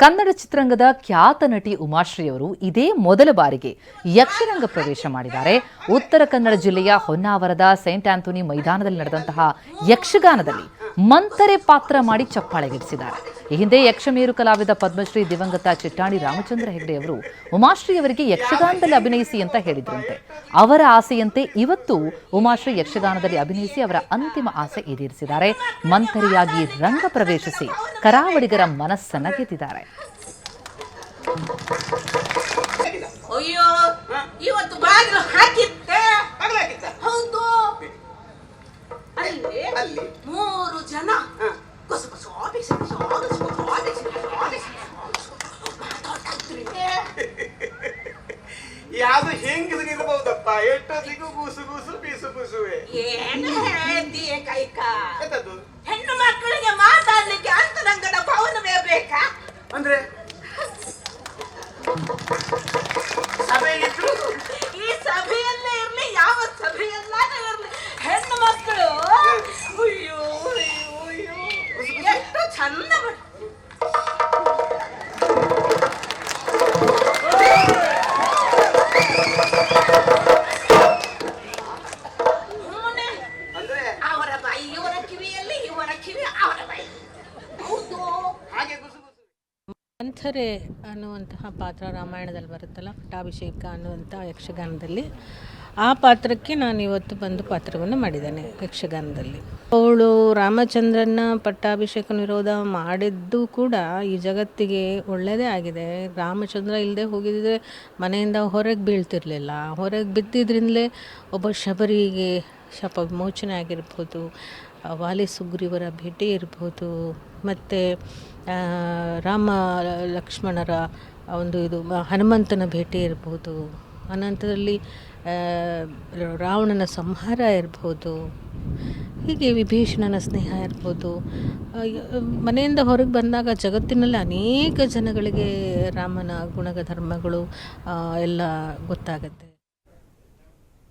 ಕನ್ನಡ ಚಿತ್ರರಂಗದ ಖ್ಯಾತ ನಟಿ ಉಮಾಶ್ರೀ ಅವರು ಇದೇ ಮೊದಲ ಬಾರಿಗೆ ಯಕ್ಷರಂಗ ಪ್ರವೇಶ ಮಾಡಿದ್ದಾರೆ. ಉತ್ತರ ಕನ್ನಡ ಜಿಲ್ಲೆಯ ಹೊನ್ನಾವರದ ಸೈಂಟ್ ಆಂಥೋನಿ ಮೈದಾನದಲ್ಲಿ ನಡೆದಂತಹ ಯಕ್ಷಗಾನದಲ್ಲಿ ಮಂತರೆ ಪಾತ್ರ ಮಾಡಿ ಚಪ್ಪಾಳೆಗಿಡಿಸಿದ್ದಾರೆ. ಈ ಹಿಂದೆ ಯಕ್ಷಮೇರು ಕಲಾವಿದ ಪದ್ಮಶ್ರೀ ದಿವಂಗತ ಚಿಟ್ಟಾಣಿ ರಾಮಚಂದ್ರ ಹೆಗಡೆ ಅವರು ಉಮಾಶ್ರೀ ಅವರಿಗೆ ಯಕ್ಷಗಾನದಲ್ಲಿ ಅಭಿನಯಿಸಿ ಅಂತ ಹೇಳಿದ್ರಂತೆ. ಅವರ ಆಸೆಯಂತೆ ಇವತ್ತು ಉಮಾಶ್ರೀ ಯಕ್ಷಗಾನದಲ್ಲಿ ಅಭಿನಯಿಸಿ ಅವರ ಅಂತಿಮ ಆಸೆ ಈಡೇರಿಸಿದ್ದಾರೆ. ಮಂತರಿಯಾಗಿ ರಂಗ ಪ್ರವೇಶಿಸಿ ಕರಾವಳಿಗರ ಮನಸ್ಸನ್ನ ಗೆದ್ದಿದ್ದಾರೆ. ಅಯ್ಯೋ, ಇವತ್ತು ಬಾಗಿಲು ಹಾಕಿದ್ದೆ. ಹೌದು, ಅಲ್ಲಿ 3 ಜನ ಯಾವ್ದು ಹೆಂಗಿರ್ಬಹುದಪ್ಪ, ಎಷ್ಟೊತ್ತಿಗೂ ಗೂಸು ಗೂಸು ಬೀಸು ಬೀಸುವೆ. ಏನು ಹೇಳ್ತೀಯ ಕೈಕ? ಹೆಣ್ಣು ಮಕ್ಕಳಿಗೆ ಮಾತಾಡ್ಲಿಕ್ಕೆ ಅಂತರಂಗದ ಭವನವೇ ಬೇಕಾ? ಅಂದ್ರೆ ಸಭೆಯಲ್ಲಿದ್ರು ಈ ಸಭೆಯಲ್ಲೇ ಇರ್ಲಿ, ಯಾವ ಸಭೆಯಲ್ಲಾದ್ರೂ ಇರ್ಲಿ, ಹೆಣ್ಣು ಮಕ್ಕಳು ಅಯ್ಯೋ ಅಯ್ಯೋ ಅಯ್ಯೋ ಎಷ್ಟು ಚಂದ ಅವರ ಬಾಯಿ ಇವರ ಕಿವಿಯಲ್ಲಿ, ಇವರ ಕಿವಿ ಅವರ ಬಾಯಿ. ಹೌದು, ಹಾಗೆ ಗುಸು ಗುಸು. ಮಂಥರೆ ಅನ್ನುವಂತಹ ಪಾತ್ರ ರಾಮಾಯಣದಲ್ಲಿ ಬರುತ್ತಲ್ಲ, ಪಟ್ಟಾಭಿಷೇಕ ಅನ್ನುವಂಥ ಯಕ್ಷಗಾನದಲ್ಲಿ ಆ ಪಾತ್ರಕ್ಕೆ ನಾನು ಇವತ್ತು ಬಂದು ಪಾತ್ರವನ್ನು ಮಾಡಿದ್ದೇನೆ ಯಕ್ಷಗಾನದಲ್ಲಿ. ಅವಳು ರಾಮಚಂದ್ರನ ಪಟ್ಟಾಭಿಷೇಕ ವಿರೋಧ ಮಾಡಿದ್ದು ಕೂಡ ಈ ಜಗತ್ತಿಗೆ ಒಳ್ಳೆಯದೇ ಆಗಿದೆ. ರಾಮಚಂದ್ರ ಇಲ್ಲದೆ ಹೋಗಿದ್ದರೆ ಮನೆಯಿಂದ ಹೊರಗೆ ಬೀಳ್ತಿರ್ಲಿಲ್ಲ. ಹೊರಗೆ ಬಿದ್ದಿದ್ರಿಂದಲೇ ಒಬ್ಬ ಶಬರಿಗೆ ಶಾಪ ವಿಮೋಚನೆ ಆಗಿರ್ಬೋದು, ವಾಲಿ ಸುಗ್ರೀವರ ಭೇಟಿ ಇರ್ಬೋದು, ಮತ್ತು ರಾಮ ಲಕ್ಷ್ಮಣರ ಒಂದು ಹನುಮಂತನ ಭೇಟಿ ಇರ್ಬೋದು, ಅನಂತರದಲ್ಲಿ ರಾವಣನ ಸಂಹಾರ ಇರ್ಬೋದು, ಹೀಗೆ ವಿಭೀಷಣನ ಸ್ನೇಹ ಇರ್ಬೋದು. ಮನೆಯಿಂದ ಹೊರಗೆ ಬಂದಾಗ ಜಗತ್ತಿನಲ್ಲಿ ಅನೇಕ ಜನಗಳಿಗೆ ರಾಮನ ಗುಣಧರ್ಮಗಳು ಎಲ್ಲ ಗೊತ್ತಾಗುತ್ತೆ.